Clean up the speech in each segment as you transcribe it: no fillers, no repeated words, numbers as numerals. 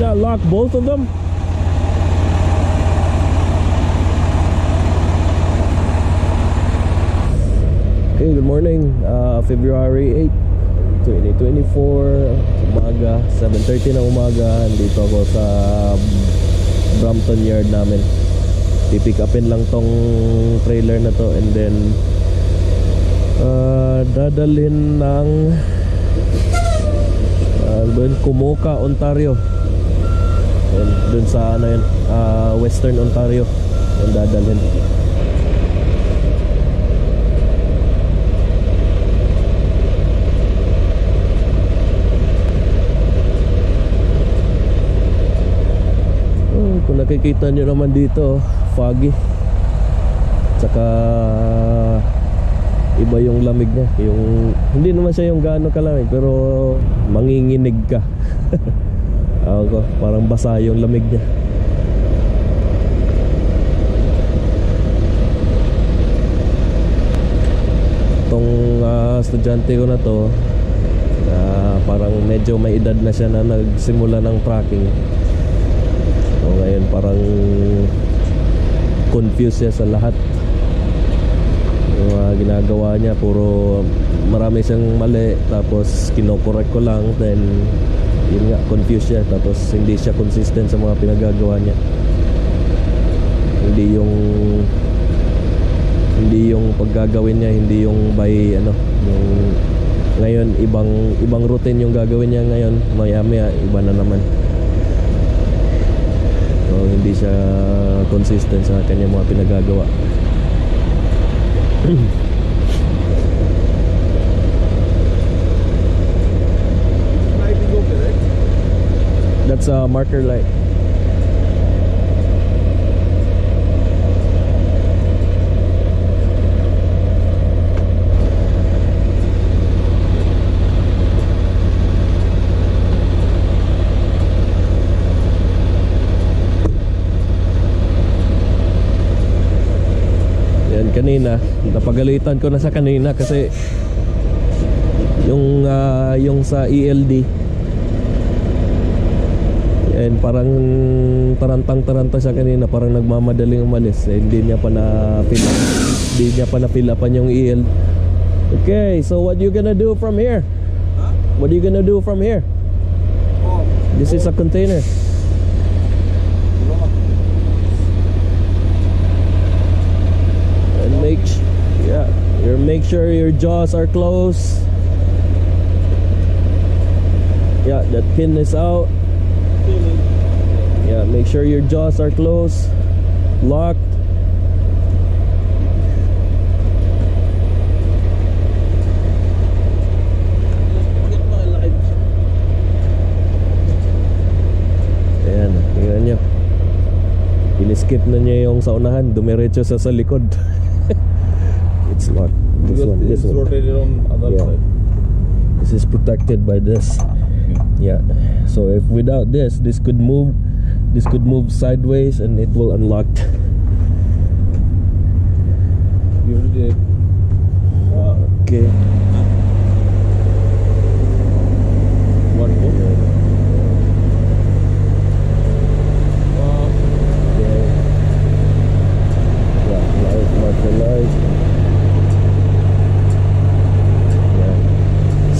not lock both of them? Okay, good morning. February 8, 2024. Umaga, 7:30 na umaga. Dito ako sa Brampton Yard namin. Pipick upin lang tong trailer na to, and then dadalhin ng Kumoka, Ontario. And dun sa ano yun, Western Ontario yung dadalhin. Kung nakikita nyo naman dito, foggy. Tsaka iba yung lamig niya. Hindi naman siya yung gaano kalamig, pero manginginig ka. Parang basa yung lamig niya. Itong estudyante ko na to, parang medyo may edad na siya na nagsimula ng tracking. So ngayon parang confused siya sa lahat. Yung ginagawa niya, puro marami siyang mali, tapos kinokorek ko lang, then yun nga, confused siya, tapos hindi siya consistent sa mga pinagagawa niya. Hindi yung paggagawin niya, hindi yung by ano, yung ngayon ibang routine yung gagawin niya ngayon, maya-maya iba na naman. So hindi siya consistent sa kanyang mga pinagagawa. That's a marker light. Kanina, napagalitan ko na sa kanina kasi yung sa ELD, and parang tarantang siya kanina, parang nagmamadaling umalis, hindi niya pa na fill upan yung ELD. Okay, so what you gonna do from here? Huh? What are you gonna do from here? This is a container. Make sure your jaws are closed. Yeah, that pin is out. Yeah, make sure your jaws are closed, locked. Ayan, tingnan nyo. Piniskip na niya yung sa unahan, dumiretso sa likod. It's locked. This one. Rotated on other side. This is protected by this. Yeah. So if without this could move sideways and it will unlock. You already did. Okay. What more? Okay. Yeah, marker light.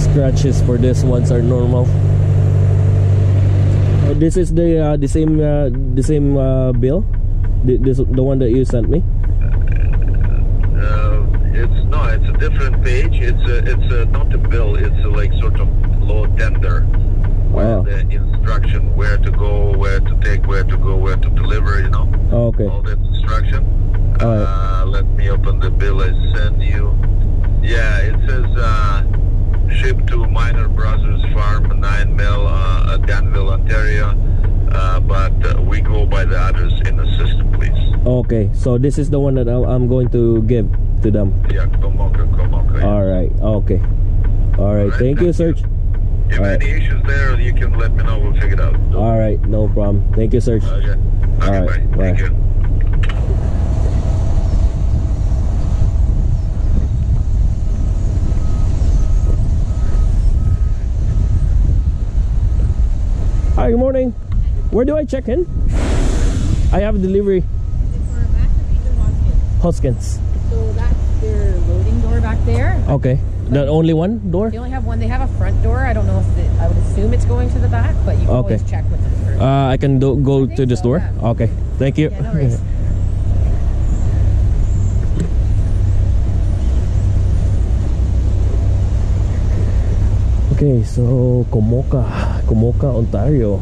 Scratches for this ones are normal. This is the same bill. The one that you sent me. It's a different page. It's not a bill. It's like sort of law tender, where the instruction where to go, where to take, where to go, where to deliver. You know. Okay. All that instruction. Let me open the bill I sent you. Yeah, it says. Ship to Minor Brothers Farm, 9 mil, Danville, Ontario, but we go by the address in the system, please. Okay, so this is the one that I'm going to give to them. Yeah, Kumoka. Alright, okay. Alright, thank you, sir. If any issues there, you can let me know, we'll check it out. Alright, no problem. Thank you, sir. Okay, Alright, bye. Thank you. Hi, good morning. Where do I check in? I have a delivery. Is it for Masterpiece or Hoskins? Hoskins. So that's their loading door back there. Okay. The only one door? They only have one. They have a front door. I don't know if I would assume it's going to the back, but you can Okay. always check with them first. I can go think to the so, store? yeah. Okay. Thank you. Yeah, no worries. Okay, so Komoka, Ontario.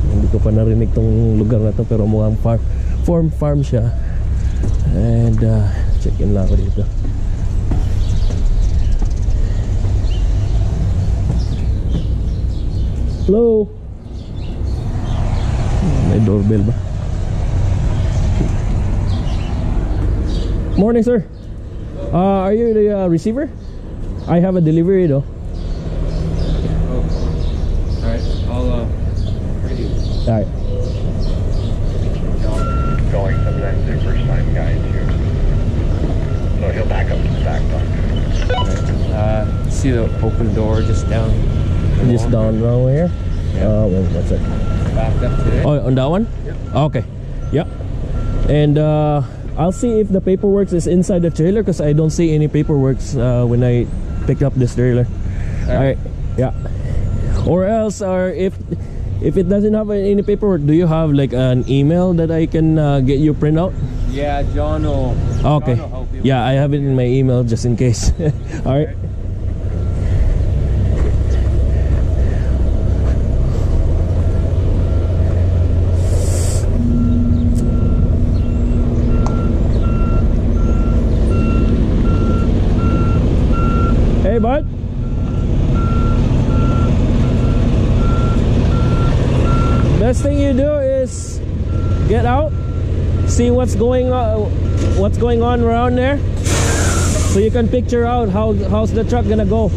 Hindi ko pa narinig tong lugar na to, pero mukhang farm siya. And check in lang ako dito. Hello. May doorbell ba? Morning, sir. Are you the receiver? I have a delivery though. Alright, I'll radio. Alright. Going sometimes their first time guide too. So he'll back up to the back door. See the open door just down. Just down around here? Yeah. Wait, what's it? Back up to it. Oh, on that one? Yep. Okay. Yeah. And I'll see if the paperwork is inside the trailer, because I don't see any paperwork when I pick up this trailer. Alright. Yeah. Or else, or if it doesn't have any paperwork, do you have like an email that I can get you print out? Yeah, John will. Okay. John will help you. Yeah, I have it in my email just in case. Alright. Hey, bud. Best thing you do is get out, see what's going on around there, so you can picture out how's the truck gonna go.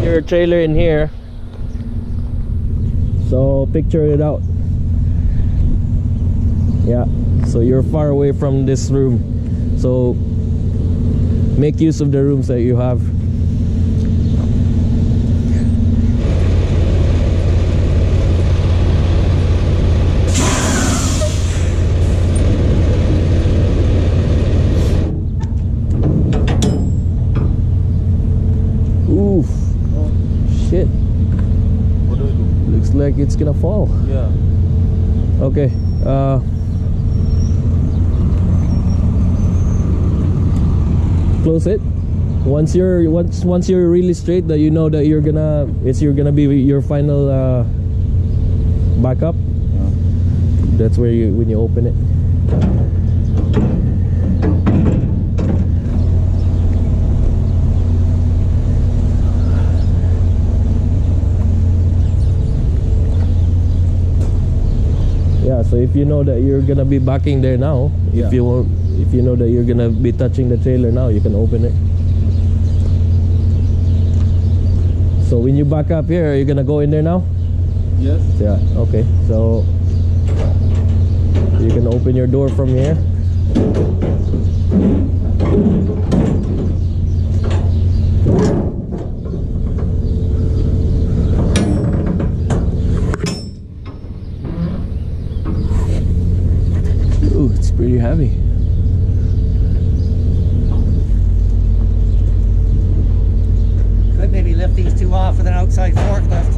Your trailer in here, so picture it out. Yeah, so you're far away from this room, so make use of the rooms that you have. Oof. Shit. What do we do? Looks like it's gonna fall. Yeah. Okay. Close it. Once you're really straight, that you know that you're gonna be your final backup. Yeah. That's where when you open it. Yeah, so if you know that you're gonna be backing there now, Yeah. if you know that you're gonna be touching the trailer now, you can open it. So when you back up here, are you gonna go in there now? Yes. Yeah, okay. So you can open your door from here. Ooh, it's pretty heavy. Could maybe lift these two off with an outside forklift.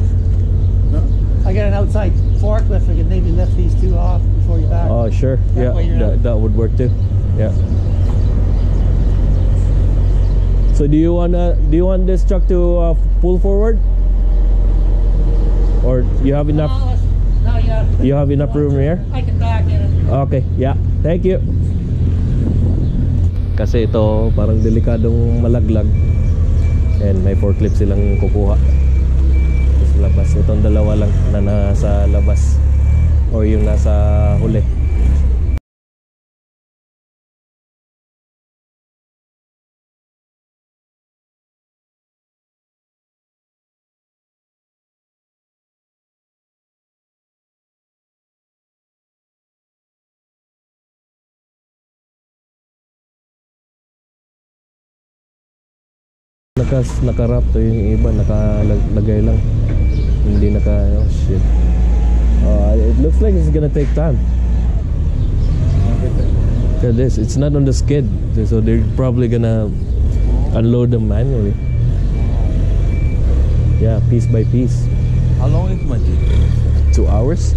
I got an outside forklift. I could maybe lift these two off before you back. Oh, sure. That way you're Yeah, not- that would work too. Yeah. So do you want this truck to pull forward, or you have enough? No, yeah. You have enough room here? I can back in it. Okay, yeah. Thank you. Kasi ito parang delikadong malaglag. And may forklift silang kukuha sa labas. Itong dalawa lang na nasa labas, or yung nasa huli. Nakarap to yung iba, nakalagay lang. Hindi oh shit. It looks like it's gonna take time. Look at this, it's not on the skid, so they're probably gonna unload them manually. Yeah, piece by piece. How long it might take? 2 hours.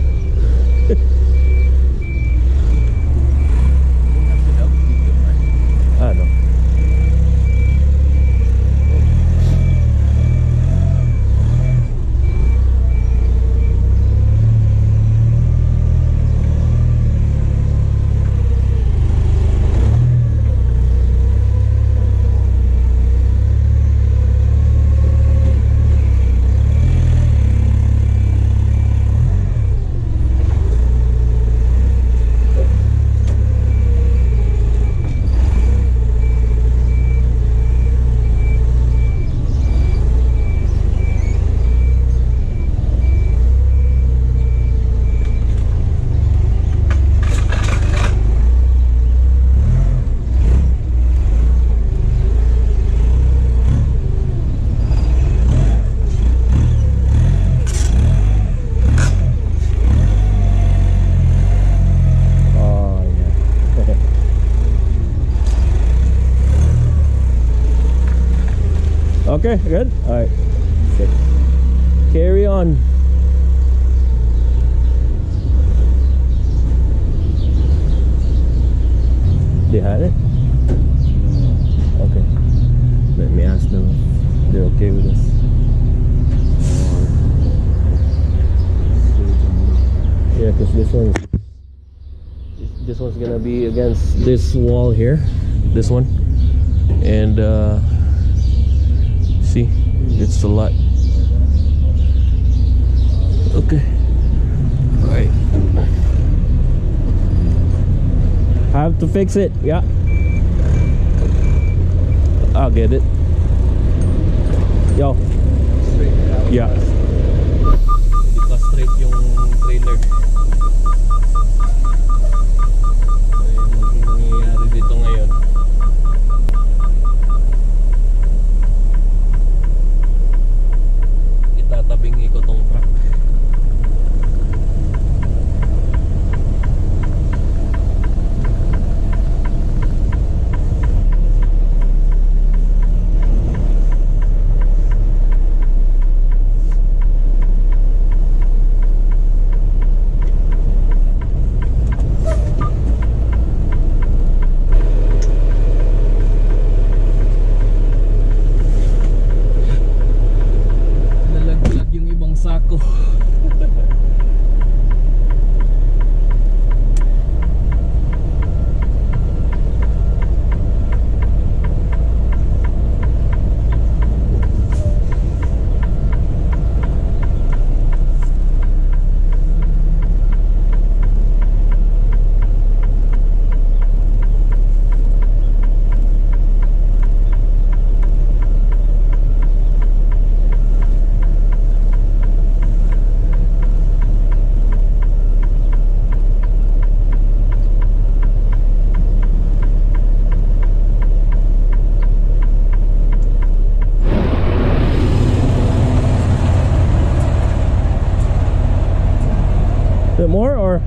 I don't know. Okay, good. All right. Okay. Carry on. They had it? Okay. Let me ask them if they're okay with this. Yeah, because this one's gonna be against this wall here. This one. And see, it's a lot. Okay. Alright. Have to fix it. Yeah. I'll get it. Yo. Yeah. Hindi pa straight yung trailer. Ayun, nangyayari dito ngayon. Itatabingi ko tong truck. Sako. Bit more or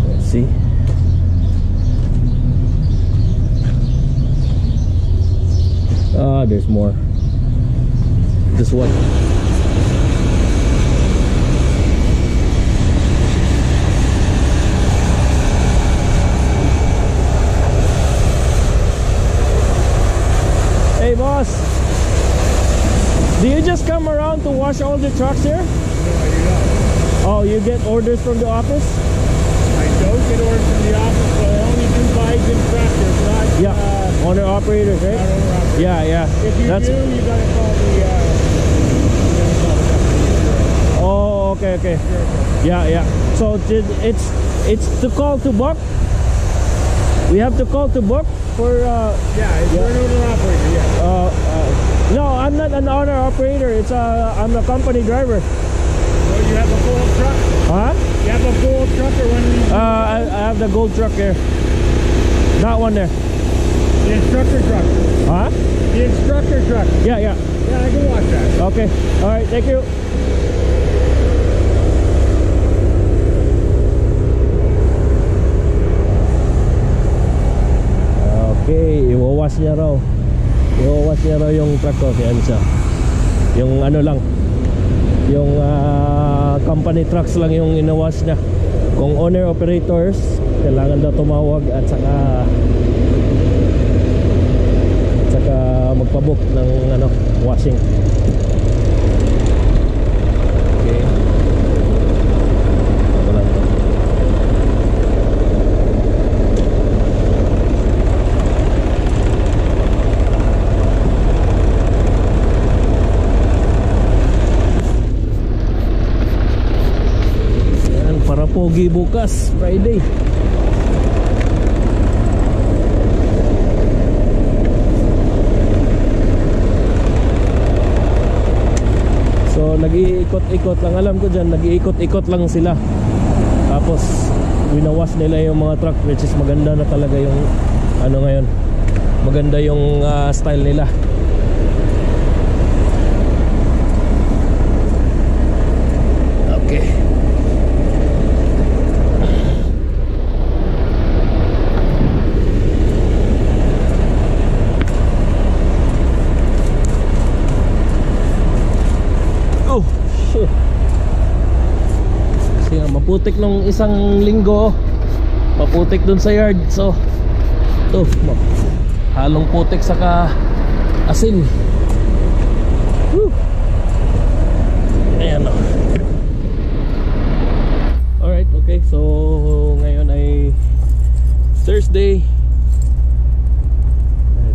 let's see. There's more. This one. Hey boss, do you just come around to wash all the trucks here? No, I do not. Oh, you get orders from the office? I don't get orders from the office, but I only do bikes and tractors, not Yeah, owner operators, right? not owner operators. Yeah, yeah. If you That's do, you gotta call the customer. Oh, okay, okay. Yeah, yeah. So it's to call to book. We have to call to book for Yeah, it's you're an owner operator, yeah. no, I'm not an owner operator. I'm a company driver. Oh, you have a full truck? Huh? You have a full truck or one of these? I have the gold truck here. That one there. The instructor truck. Huh? The instructor truck. Yeah, yeah. Yeah, I can watch that. Okay. All right. Thank you. Okay, iwawash niya raw. Iwawash niya raw yung truck ko. Yan siya. Yung ano lang. Yung company trucks lang yung inawash niya. Kung owner operators, kailangan daw tumawag at saka magpabook ng ano, washing. Okay. Wala to. Yan, para pogi bukas, Friday. So nag-iikot-ikot lang, alam ko dyan, nag-iikot-ikot lang sila. Tapos winawash nila yung mga truck, which is maganda na talaga yung ano ngayon. Maganda yung style nila. Okay. Oh, shit. Kasi maputik nung isang linggo. Maputik dun sa yard. So ito, halong putik saka asin. Woo. Ayan o. Alright, okay. So ngayon ay Thursday.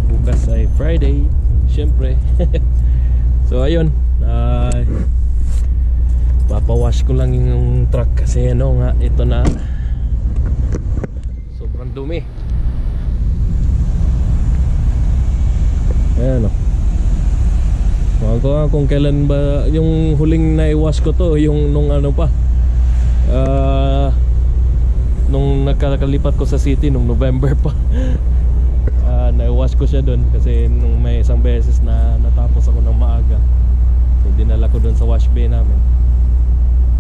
Bukas ay Friday, syempre. So ayun, papawash ko lang yung truck kasi ano nga, ito na sobrang dumi. Ayan o. Ko nga kung kailan ba yung huling na-wash ko to, yung nung ano pa, nung nakakalipat ko sa city nung November pa. Na-wash ko siya doon kasi nung may isang beses na natapos ako ng maaga, so dinala ko doon sa wash bay namin.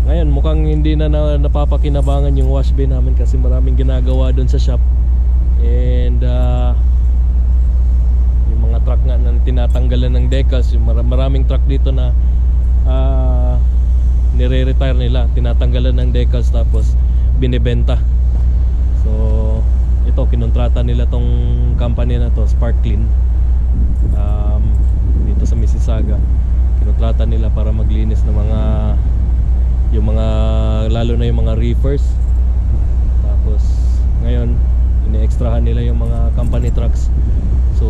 Ngayon mukhang hindi na napapakinabangan yung wash bay namin kasi maraming ginagawa doon sa shop. And yung mga truck nga na tinatanggalan ng decals, yung maraming truck dito na nire-retire nila, tinatanggalan ng decals tapos binibenta. So ito, kinontrata nila tong company na to, Spark Clean, dito sa Mississauga. Kinontrata nila para maglinis ng mga, yung mga, lalo na yung mga reefers. Tapos ngayon ini-extrahan nila yung mga company trucks. So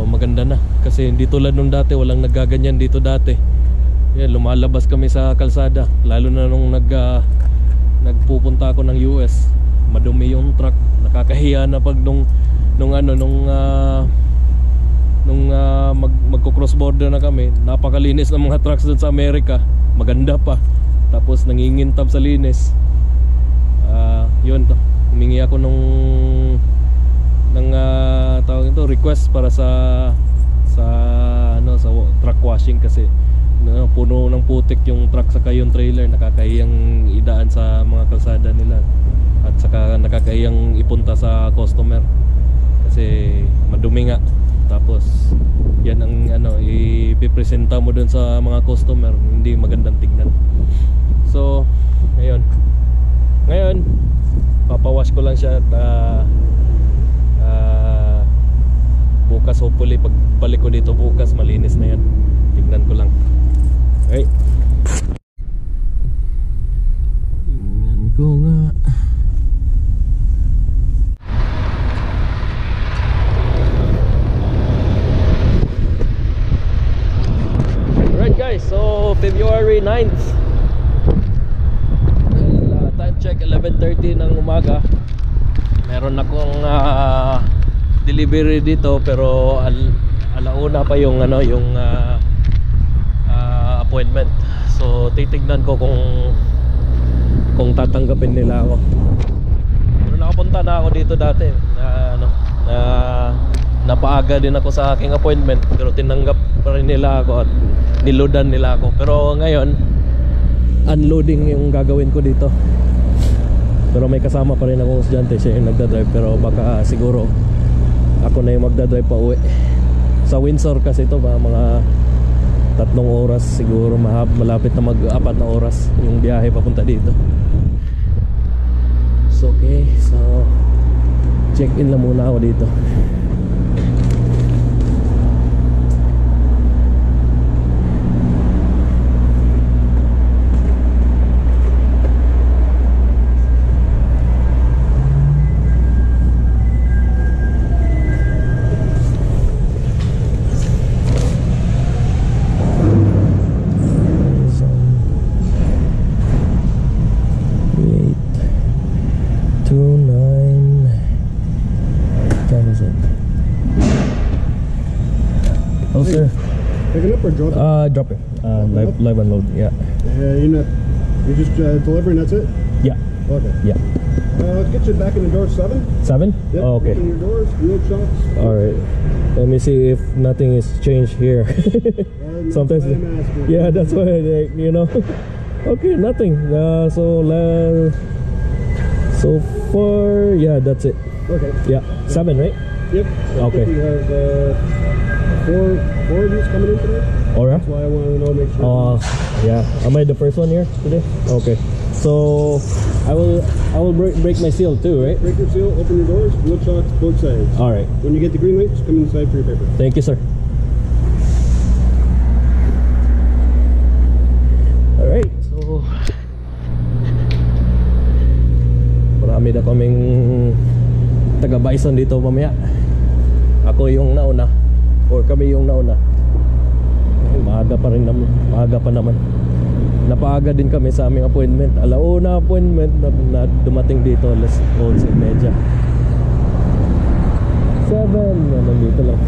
maganda na kasi hindi tulad nung dati, walang naggaganyan dito dati. Yan, lumalabas kami sa kalsada, lalo na nung nagpupunta ako ng US. Madumi yung truck, nakakahiya na pag magko-cross border na kami. Napakalinis ng mga trucks doon sa Amerika, maganda pa, tapos nangingintab sa linis. Yun, humingi ako ng tawag ito, request para sa truck washing kasi puno ng putik yung truck saka yung trailer, nakakahiyang idaan sa mga kalsada nila. At saka nakakahiyang ipunta sa customer kasi madumi nga. Tapos yan ang ipipresenta mo dun sa mga customer, hindi magandang tignan. So ngayon papawash ko lang siya at bukas, hopefully pagbalik ko dito bukas malinis na yan. Tignan ko lang. Okay, tignan ko nga. So February 9th, time check 11:30 ng umaga. Meron akong delivery dito pero alauna pa yung appointment. So titignan ko kung tatanggapin nila ako. Pero nakapunta na ako dito dati na napaaga din ako sa aking appointment, pero tinanggap pa rin nila ako at niloadan nila ako. Pero ngayon unloading yung gagawin ko dito. Pero may kasama pa rin akong estudyante, siya yung nagdadrive. Pero baka siguro ako na yung magdadrive pa uwi. Sa Windsor kasi ito ba, mga 3 oras siguro, malapit na mag-4 na oras yung biyahe papunta dito. So okay, so check in lang muna ako dito. Oh, sir. Pick it up or drop it? Drop it. Live unload. Yeah. You're just delivering. That's it. Yeah. Okay. Yeah. Let's get you back in the door 7. 7? Yep. Oh, okay. Open your doors, wheel shocks. All right. Let me see if nothing is changed here. Sometimes. Yeah, that's why you know. Okay, nothing. So far, yeah, that's it. Okay. Yeah, 7, right? Yep. Okay. We have 4 of these coming in today. Alright. That's why I wanted to know, make sure. Yeah. Am I the first one here today? Okay. So I will break my seal too, right? Break your seal, open your doors, wheel shocks, both sides. All right. When you get the green light, just come inside for your paper. Thank you, sir. All right. So marami na kaming taga Bison dito mamaya. Ako yung nauna, or kami yung nauna. Maaga pa rin naman, maaga pa naman. Napaaga din kami sa aming appointment. Alauna appointment na dumating dito alas 11:30. 7, nandito lang.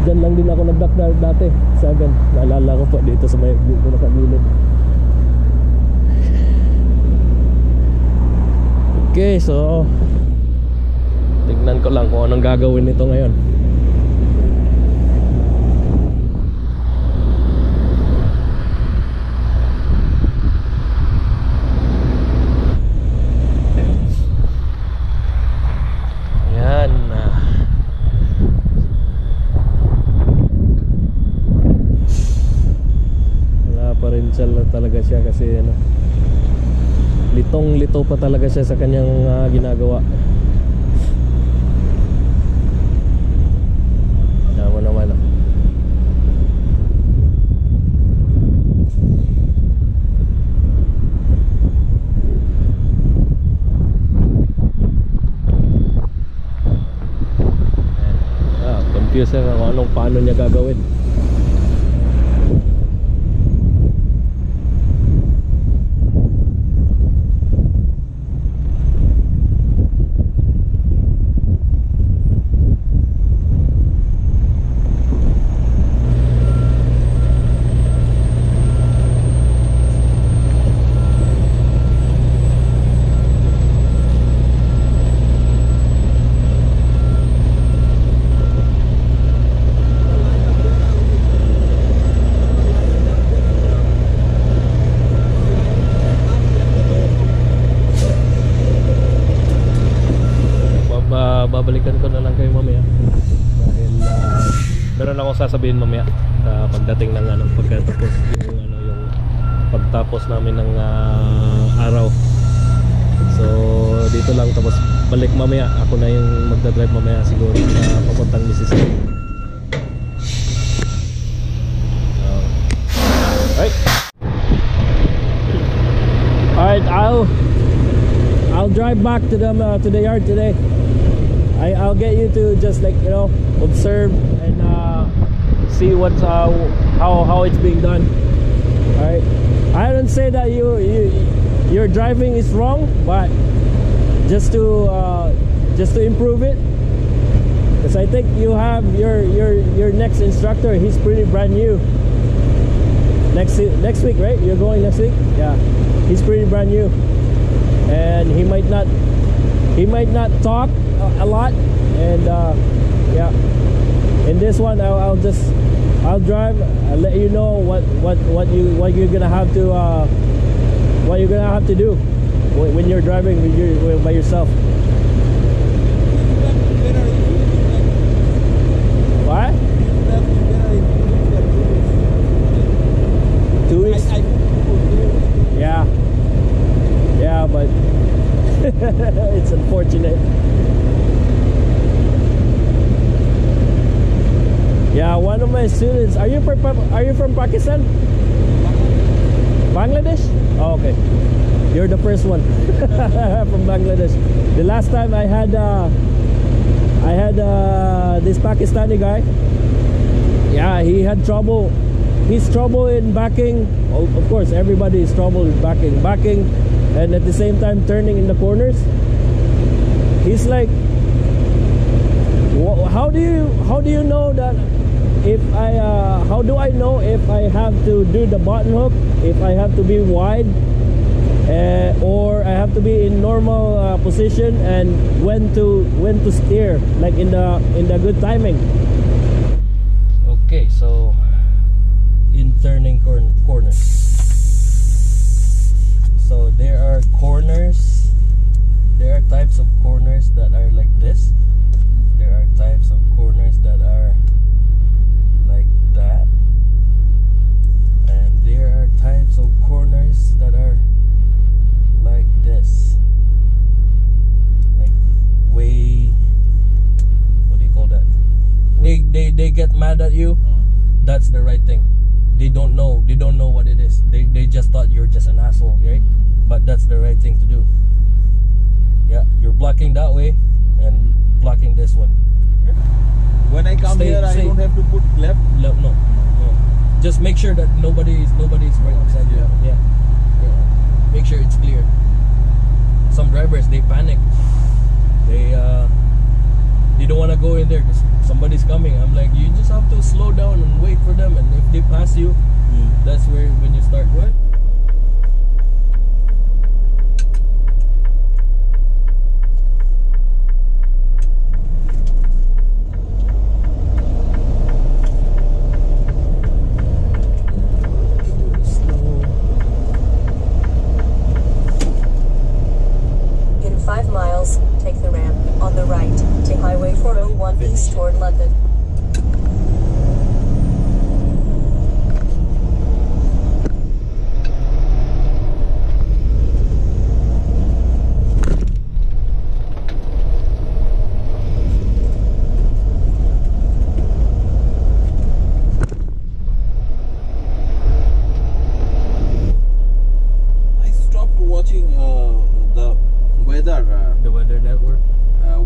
Diyan lang din ako nagdakdar dati. 7, naalala ko pa dito sa may dito nakagilid. Okay, so tignan ko lang kung anong gagawin nito ngayon. Talaga siya kasi ano, litong-lito pa talaga siya sa kanyang ginagawa. Tama naman. Confused na kung paano niya gagawin. Babalikan ko na lang kayo mamaya dahil meron akong sasabihin mamaya pagdating ng pagkatapos yung pagtapos namin ng araw. So dito lang, tapos balik mamaya. Ako na yung magdadrive mamaya siguro sa papuntang Mississippi. Alright, I'll drive back to the yard today. I'll get you to just observe and see what's how it's being done. All right. I don't say that your driving is wrong, but just to improve it, because I think you have your next instructor. He's pretty brand new. Next week, right? You're going next week? Yeah. He's pretty brand new, and he might not talk a lot, and yeah. In this one, I'll drive. I'll let you know what you're gonna have to do when you're driving by yourself. What? 2 weeks? Yeah, but it's unfortunate. Yeah, one of my students. Are you from Pakistan? Bangladesh? Oh, okay. You're the first one from Bangladesh. The last time I had this Pakistani guy. Yeah, he had trouble. He's trouble in backing. Oh, of course, everybody is trouble in backing, and at the same time turning in the corners. He's like, how do you know that? How do I know if I have to do the button hook, if I have to be wide, or I have to be in normal position, and when to steer, like in the good timing. Okay, so in turning corners, so there are corners. There are types of corners that are like this. There are types of corners that are like that, and there are types of corners that are like this, like way, what do you call that? They get mad at you. That's the right thing. They don't know what it is. They just thought you're just an asshole, right? But that's the right thing to do. Yeah, you're blocking that way and blocking this one. When I come here, I don't have to put left. No. Just make sure that nobody's right beside you. Yeah. Make sure it's clear. Some drivers, they panic. They don't want to go in there because somebody's coming. I'm like, you just have to slow down and wait for them, and if they pass you, that's when you start. What? Take the ramp on the right to Highway 401 east toward London. I stopped watching the weather. The weather network.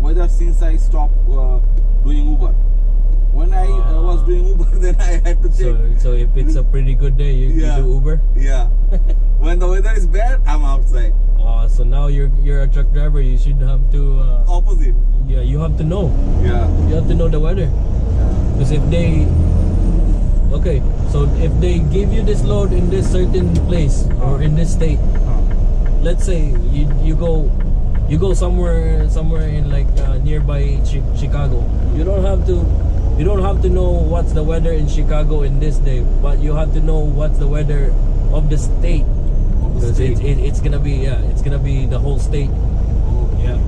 Weather since I stopped doing Uber. When I was doing Uber, then I had to check. So if it's a pretty good day, you do Uber. Yeah. When the weather is bad, I'm outside. So now you're a truck driver. You should have to. Opposite. Yeah, you have to know. Yeah. You have to know the weather. Because if they. Okay, so if they give you this load in this certain place or in this state, let's say you go somewhere in like nearby Chicago. You don't have to know what's the weather in Chicago in this day, but you have to know what's the weather of the state, because it's gonna be it's gonna be the whole state. Yeah.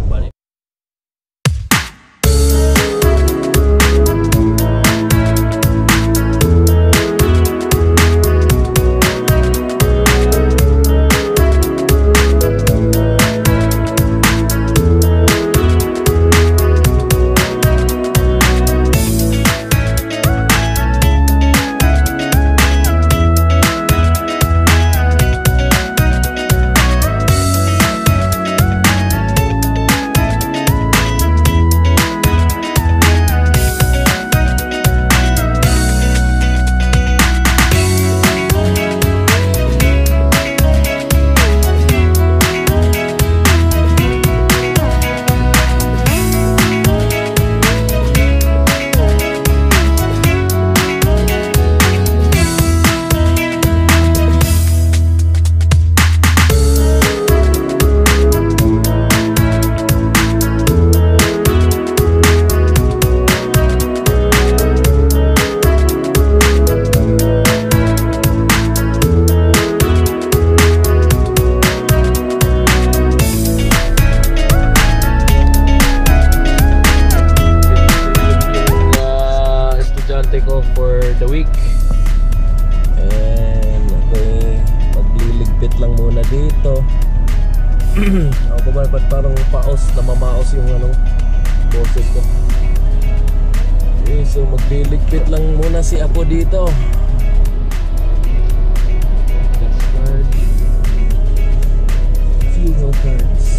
But muna dito. Ako ba ba't parang paos, namamaos yung ano, boses ko. Okay, so magliligpit lang muna si Apo dito. Gas card, fuel cards.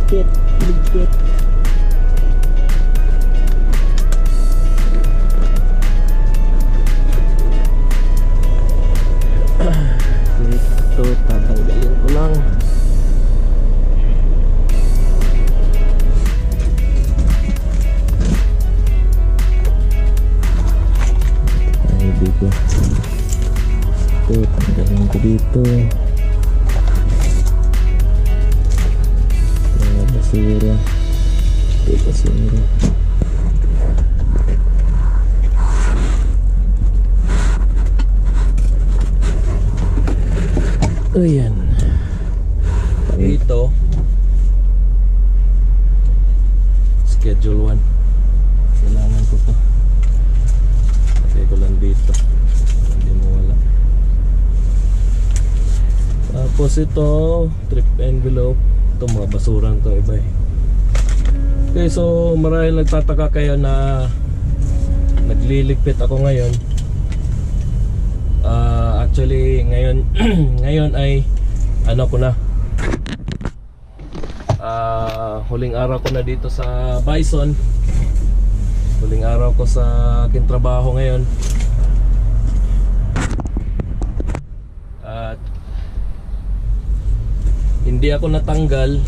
Ligpit. Ito, tatanggalin ko lang. Ay, dito. Ito, tanggalin ko dito. Basura. Ito basura. Ayan. Dito Schedule 1. Kailangan ko to. Lagay ko lang dito. Hindi mo wala. Tapos ito trip envelope. Ito mga basurang to iba eh. Okay, so marahil nagtataka kayo na nagliligpit ako ngayon. Actually ngayon ngayon ay ano ko na, huling araw ko na dito sa Bison. Huling araw ko sa aking trabaho ngayon. At hindi ako natanggal.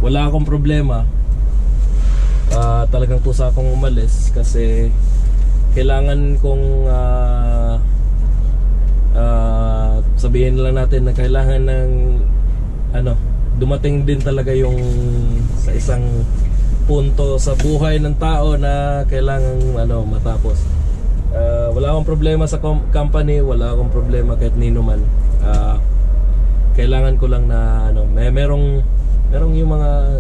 Wala akong problema. Talagang kusa akong umalis kasi kailangan kong sabihin lang natin na kailangan ng ano, dumating din talaga yung sa isang punto sa buhay ng tao na kailangan ano, matapos. Wala akong problema sa company, wala akong problema kahit nino man. Kailangan ko lang na ano, merong yung mga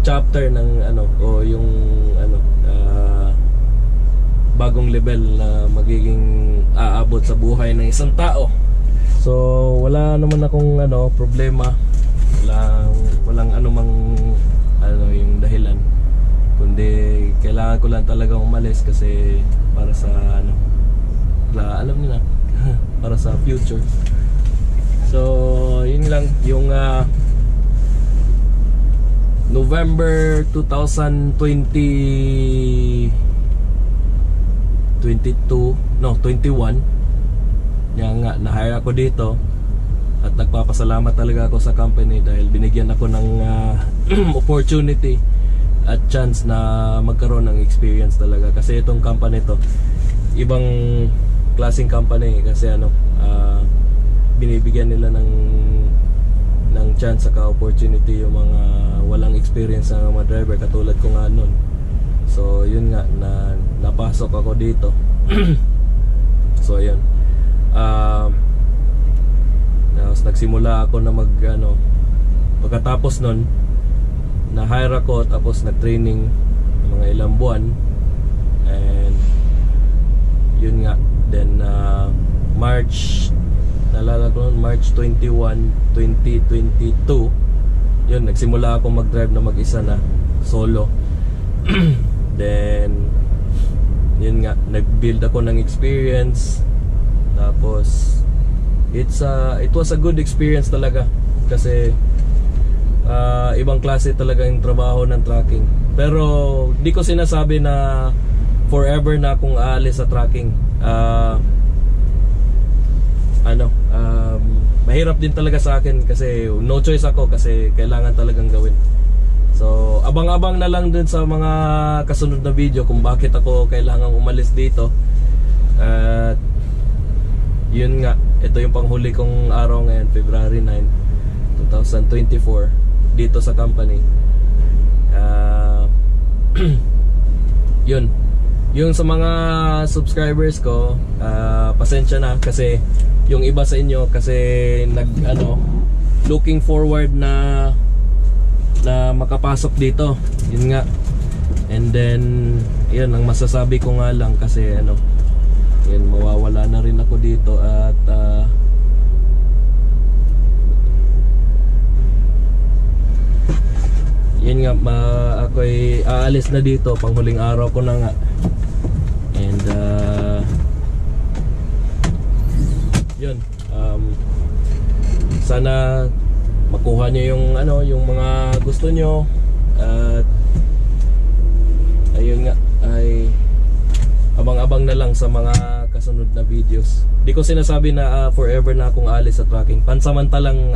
chapter ng ano, o yung ano, bagong level na magiging aabot sa buhay ng isang tao. So wala naman akong ano, problema. Walang anumang ano yung dahilan, kundi kailangan ko lang talaga umalis kasi para sa ano, alam niyo na para sa future. So yun lang yung November 2021 yan nga, na-hire ako dito. At nagpapasalamat talaga ako sa company dahil binigyan ako ng opportunity at chance na magkaroon ng experience talaga. Kasi itong company to, ibang klaseng company kasi ano, binibigyan nila ng chance saka opportunity yung mga walang experience ng mga driver katulad ko nga nun. So yun nga, napasok ako dito. So ayun, nagsimula ako na pagkatapos nun na-hire ako, tapos nag-training mga ilang buwan, and yun nga, then March 21, 2022 yun, nagsimula ako mag-drive na mag-isa na solo. Then yun nga, nag-build ako ng experience. Tapos it was a good experience talaga kasi ibang klase talaga yung trabaho ng trucking. Pero di ko sinasabi na forever na akong aalis sa trucking. Mahirap din talaga sa akin kasi no choice ako, kasi kailangan talagang gawin. So abang-abang na lang din sa mga kasunod na video kung bakit ako kailangang umalis dito. At yun nga, ito yung panghuli kong araw ngayon, February 9, 2024 dito sa company. Yun, yung sa mga subscribers ko, pasensya na kasi yung iba sa inyo kasi looking forward na makapasok dito. Yun nga. And then yun, ang masasabi ko nga lang kasi yun, mawawala na rin ako dito at yun nga, ako'y aalis na dito, panghuling araw ko na nga. And yun, sana makuha nyo yung mga gusto nyo. At ayun nga, ay abang-abang na lang sa mga kasunod na videos. Di ko sinasabi na forever na akong aalis sa tracking. Pansamantalang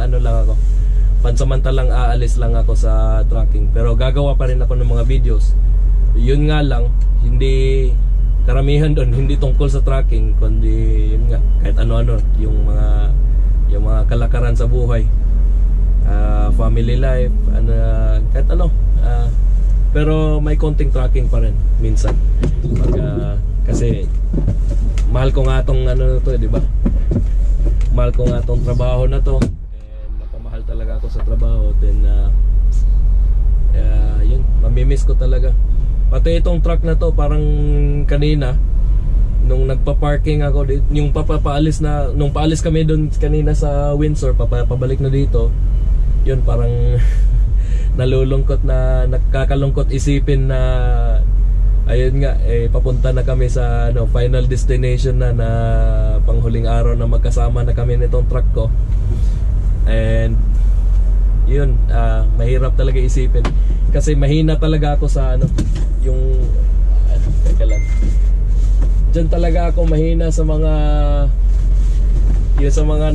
pansamantalang aalis lang ako sa tracking, pero gagawa pa rin ako ng mga videos. Yun nga lang, hindi karamihan doon hindi tungkol sa tracking, kundi yun nga, kahit ano-ano, yung mga kalakaran sa buhay, family life, kahit pero may konting tracking pa rin minsan. Kasi mahal ko nga tong di ba? Mahal ko nga tong trabaho na to. Mahal talaga ako sa trabaho. Then yun, mamimiss ko talaga. Pati itong truck na to, parang kanina nung nagpa-parking ako dito, yung nung paalis kami doon kanina sa Windsor, pabalik na dito, yun, parang nalulungkot na, nakakalungkot isipin na ayun nga, papunta na kami sa final destination na panghuling araw na magkasama na kami nitong truck ko. And yun, mahirap talaga isipin kasi mahina talaga ako sa teka lang, dyan talaga ako mahina sa mga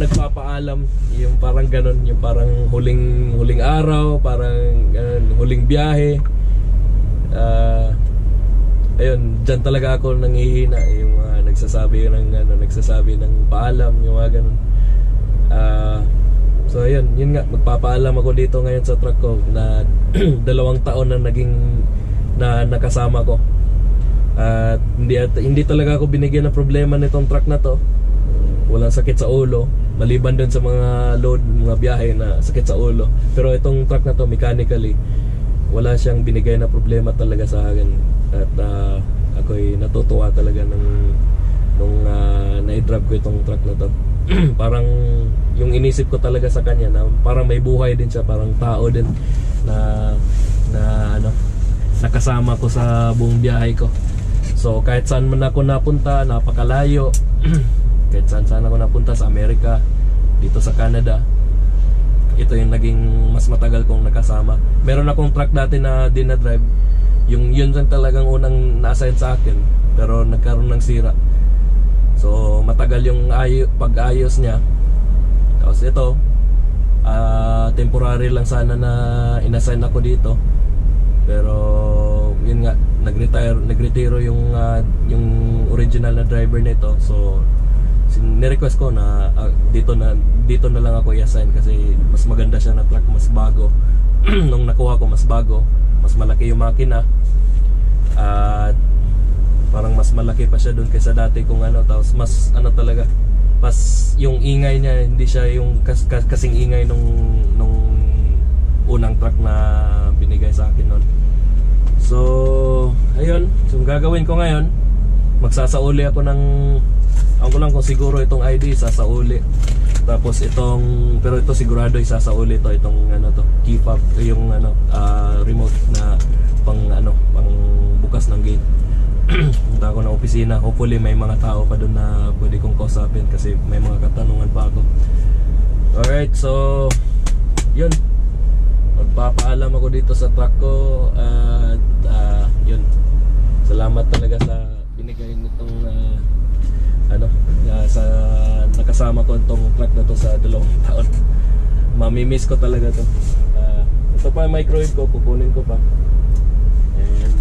nagpapaalam, yung parang ganon, yung parang huling araw, parang huling biyahe. Ayun, dyan talaga ako nanghihina, yung nagsasabi ng paalam, yung mga ganon. So ayun, yun nga, magpapaalam ako dito ngayon sa truck ko na 2 taon na nakasama ko. At hindi talaga ako binigyan ng problema nitong truck na to. Walang sakit sa ulo, maliban dun sa mga load, mga biyahe na sakit sa ulo. Pero itong truck na to, mechanically, wala siyang binigay na problema talaga sa akin. At ako'y natutuwa talaga nung na-drive ko itong truck na to. Parang yung inisip ko talaga sa kanya na parang may buhay din siya, parang tao din na nakasama ko sa buong biyahe ko. So kahit saan man ako napunta, napakalayo. Kahit saan ako napunta, sa Amerika, dito sa Canada, ito yung naging mas matagal kong nakasama. Meron akong truck dati na dinadrive, yun talagang unang na-assign sa akin, pero nagkaroon ng sira. So matagal yung pag-ayos niya. Tapos ito, temporary lang sana na inassign ako dito. Pero yun nga, nagretiro yung original na driver nito. So ni-request ko na dito na lang ako i-assign kasi mas maganda siya na truck, mas bago. Nung nakuha ko, mas bago, mas malaki yung makina. At parang mas malaki pa siya doon kaysa dati kung tapos mas talaga, pas yung ingay niya, hindi siya yung kasing ingay nung unang truck na binigay sa akin noon. So ayun, so gagawin ko ngayon, magsasauli ako ng, ako lang kung siguro itong ID sasauli, tapos pero ito sigurado isasauli to, itong to, key fob, yung remote na pang bukas ng gate. Punta ako ng opisina, hopefully may mga tao pa doon na pwede kong kausapin kasi may mga katanungan pa ako. Alright, so yun, magpapaalam ako dito sa truck ko. At yun, salamat talaga sa binigay nitong sa nakasama ko itong truck na to sa 2 taon. Mamimiss ko talaga to. Ito pa yung microwave ko, kukunin ko pa. And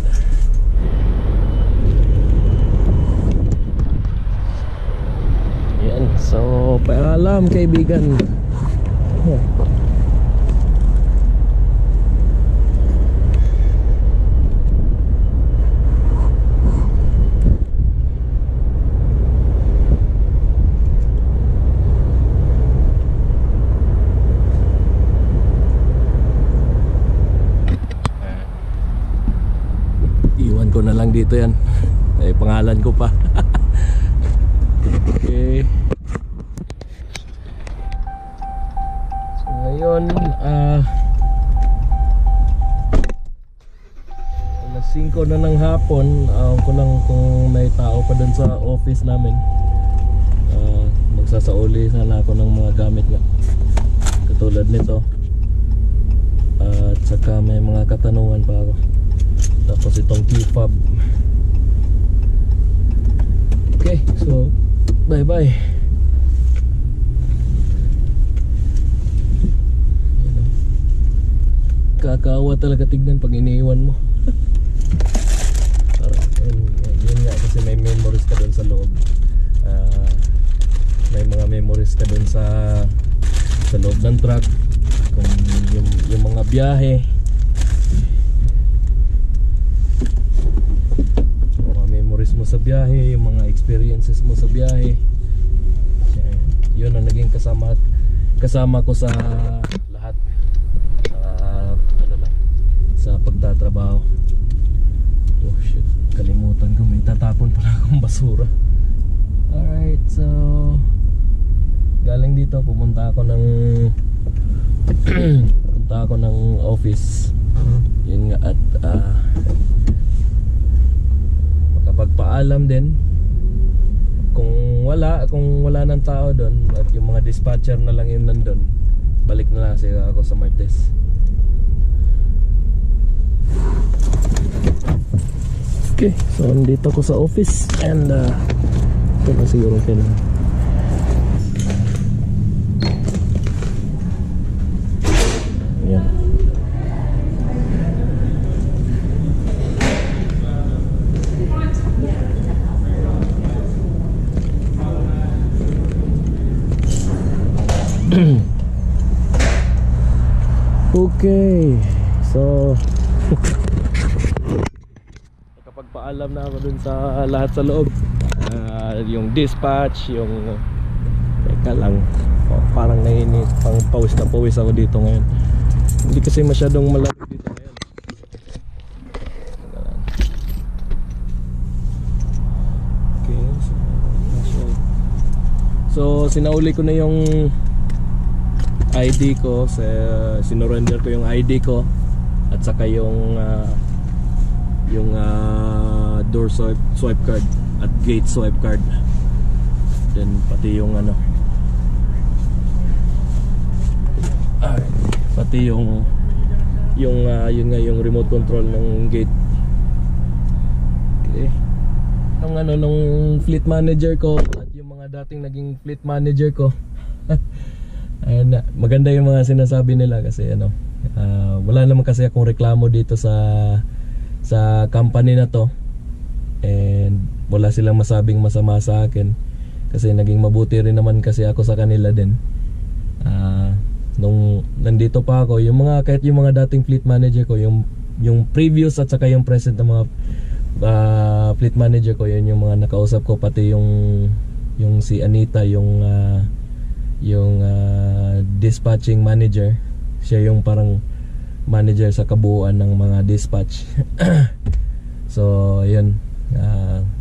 Paalam kaibigan. Iwan ko na lang dito yan. Pangalan ko pa. Okay. So ngayon alas 5 na ng hapon. Ko lang kung may tao pa dun sa office namin. Magsasauli sana ako ng mga gamit nga katulad nito. At saka may mga katanungan pa ako. Tapos itong key fob. Okay, so bye bye. Kakaawa talaga tignan pag iniiwan mo. Yun nga kasi may memories ka dun sa loob. May mga memories ka dun sa loob ng truck. Kung yung mga biyahe, memories mo sa biyahe, yung mga experiences mo sa biyahe. Yun ang naging kasama ko sa lahat sa pagtatrabaho. Oh shit, kalimutan ko may tatapon pala akong basura. Alright, so galing dito pumunta ako ng office. Yun nga, at pagpaalam din kung wala ng tao doon at yung mga dispatcher na lang yung nandun, balik na lang ako sa Martes. Okay, so nandito ako sa office and ito na siguro kailangan. Ayan. Okay, so nakapagpaalam na ako dun sa lahat sa loob. Yung dispatch, yung teka lang, parang nainit, pang pawis na pawis ako dito ngayon. Hindi kasi masyadong malapit dito ngayon. Okay, so sinauli ko na yung ID ko, sinurrender ko yung ID ko at saka yung door swipe card at gate swipe card, then pati yung pati yung remote control ng gate. Okay, nung fleet manager ko at yung mga dating naging fleet manager ko ayun na, maganda yung mga sinasabi nila kasi wala naman kasi akong reklamo dito sa company na to, and wala silang masabing masama sa akin kasi naging mabuti rin naman kasi ako sa kanila din. Nung nandito pa ako, kahit yung mga dating fleet manager ko, yung previous at saka yung present na mga fleet manager ko, yun yung mga nakausap ko, pati yung si Anita, yung dispatching manager. Siya yung parang manager sa kabuuan ng mga dispatch. So yun,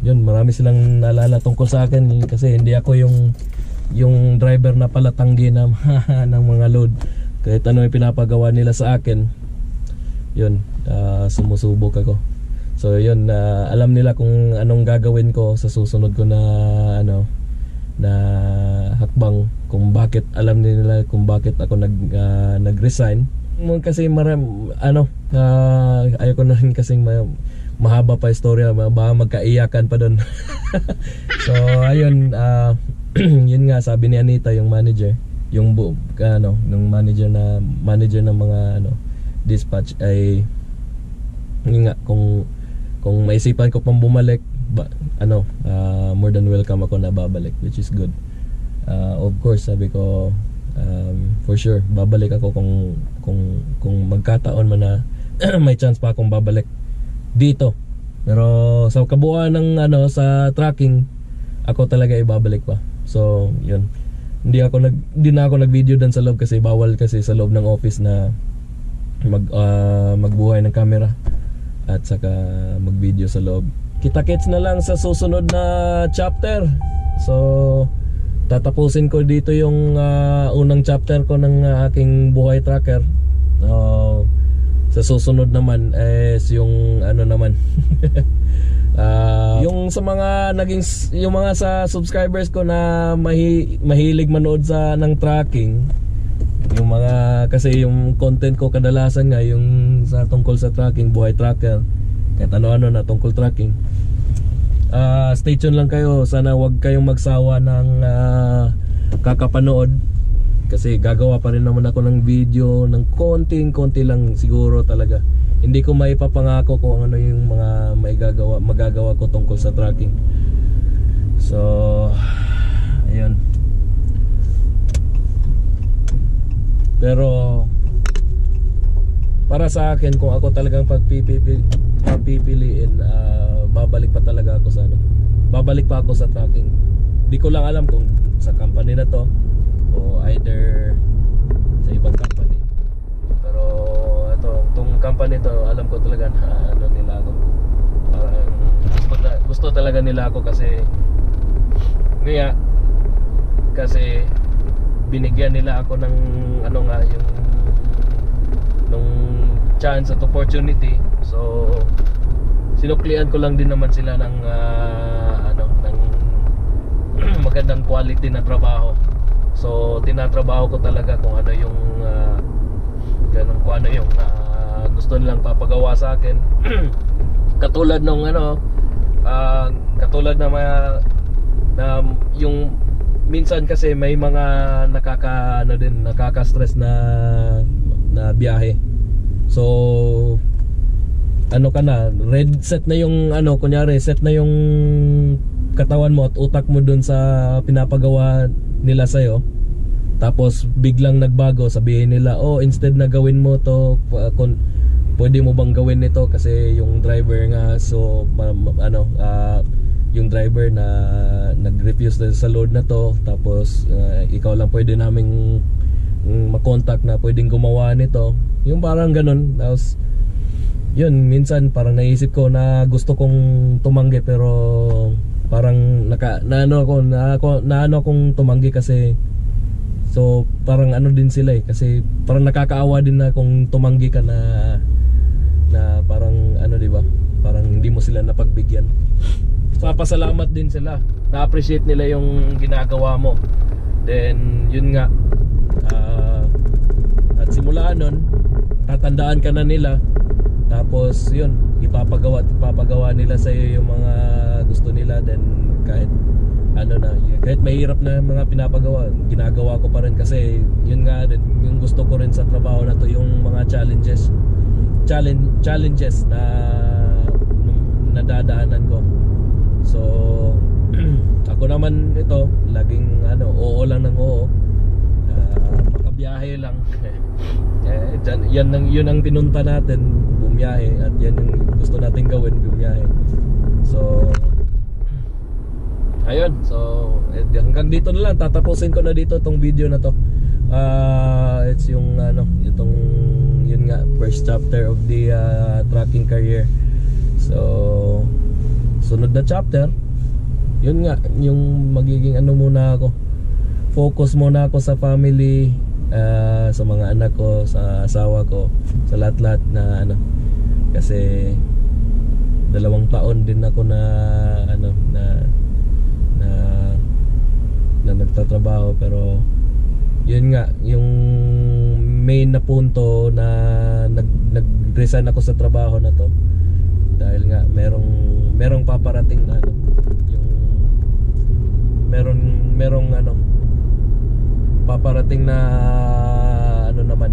marami silang naalala tungkol sa akin kasi hindi ako yung driver na palatanggi na ng mga load. Kahit ano yung pinapagawa nila sa akin, yun, sumusubok ako. So yun, alam nila kung anong gagawin ko sa susunod ko na na hakbang, kung bakit, alam nila kung bakit ako nag-resign. Kasi ayoko na rin kasing mahaba pa istorya, baka magkaiyakan pa doon. So ayun, yun nga sabi ni Anita, yung manager, yung manager ng mga dispatch, ay yun nga, kung maisipan ko pang bumalik, more than welcome ako na babalik, which is good. Of course, sabi ko, for sure babalik ako kung magkataon man na may chance pa akong babalik dito. Pero sa kabuuan ng sa tracking, ako talaga ibabalik pa. So yun, hindi na ako nag-video doon sa loob kasi bawal kasi sa loob ng office na magbuhay ng camera at saka mag-video sa loob. Kita-kits na lang sa susunod na chapter. So tatapusin ko dito yung unang chapter ko ng aking buhay tracker. Sa susunod naman is yung naman yung sa mga yung mga sa subscribers ko na mahilig manood ng tracking, yung mga kasi yung content ko kadalasan nga yung sa tungkol sa tracking, buhay tracker, kahit ano-ano na tungkol tracking. Stay tuned lang kayo. Sana wag kayong magsawa ng kakapanood kasi gagawa pa rin naman ako ng video ng konti lang siguro talaga. Hindi ko maipapangako kung ano yung mga magagawa ko tungkol sa tracking. So ayun. Pero para sa akin, kung ako talagang pagpipiliin, babalik pa talaga ako sa babalik pa ako sa tracking. Di ko lang alam kung sa company na to o either sa ibang company. Pero itong company to, alam ko talaga na nila ako. Gusto talaga nila ako kasi binigyan nila ako ng yung nung chance at opportunity. So sinuklian ko lang din naman sila ng ng magandang quality na trabaho. So tinatrabaho ko talaga kung ano yung gusto nilang papagawa sa akin. Katulad nung katulad na yung minsan kasi may mga nakaka-stress na biyahe. So red set na yung kunyari set na yung katawan mo at utak mo dun sa pinapagawa nila sa'yo. Tapos biglang nagbago, sabihin nila, instead na gawin mo to, pwede mo bang gawin nito kasi yung driver nga, so yung driver na nag-refuse sa load na to, tapos ikaw lang pwede naming makontak na pwedeng gumawa nito. Yung parang ganun. Tapos yun, minsan parang naisip ko na gusto kong tumanggi, pero parang naano akong tumanggi kasi so parang din sila kasi parang nakakaawa din na kung tumanggi ka na parang diba, parang hindi mo sila napagbigyan. Papasalamat din sila, na-appreciate nila yung ginagawa mo. Then yun nga, at simula nun tatandaan ka na nila. Tapos yun, ipapagawa nila sa iyo yung mga gusto nila. Then kahit kahit mahirap na mga pinapagawa, ginagawa ko pa rin kasi yun nga din yung gusto ko rin sa trabaho na to, yung mga challenges na nadadaanan ko. So ako naman ito, laging oo lang ng oo, makabiyahe lang. Yun ang pinunta natin, bumiyahe, at yan yung gusto natin gawin, bumiyahe. So ayun, so hanggang dito na lang, tatapusin ko na dito tong video na to. It's yung yun nga, first chapter of the tracking career. So sunod na chapter, yun nga, yung magiging muna ako, focus muna ako sa family, sa mga anak ko, sa asawa ko, sa lahat-lahat na kasi 2 taon din ako na nagtatrabaho. Pero yun nga, yung main na punto na nag-resign ako sa trabaho na to dahil nga merong paparating na yung merong paparating na naman.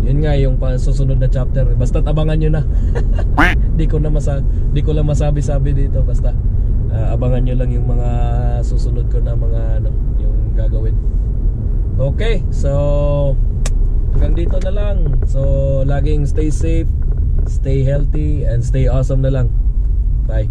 Yun nga yung susunod na chapter. Basta't abangan nyo na. Di ko lang masabi-sabi dito. Basta Abangan nyo lang yung mga susunod ko na mga yung gagawin. Okay, so hanggang dito na lang. So laging stay safe, stay healthy, and stay awesome na lang. Bye.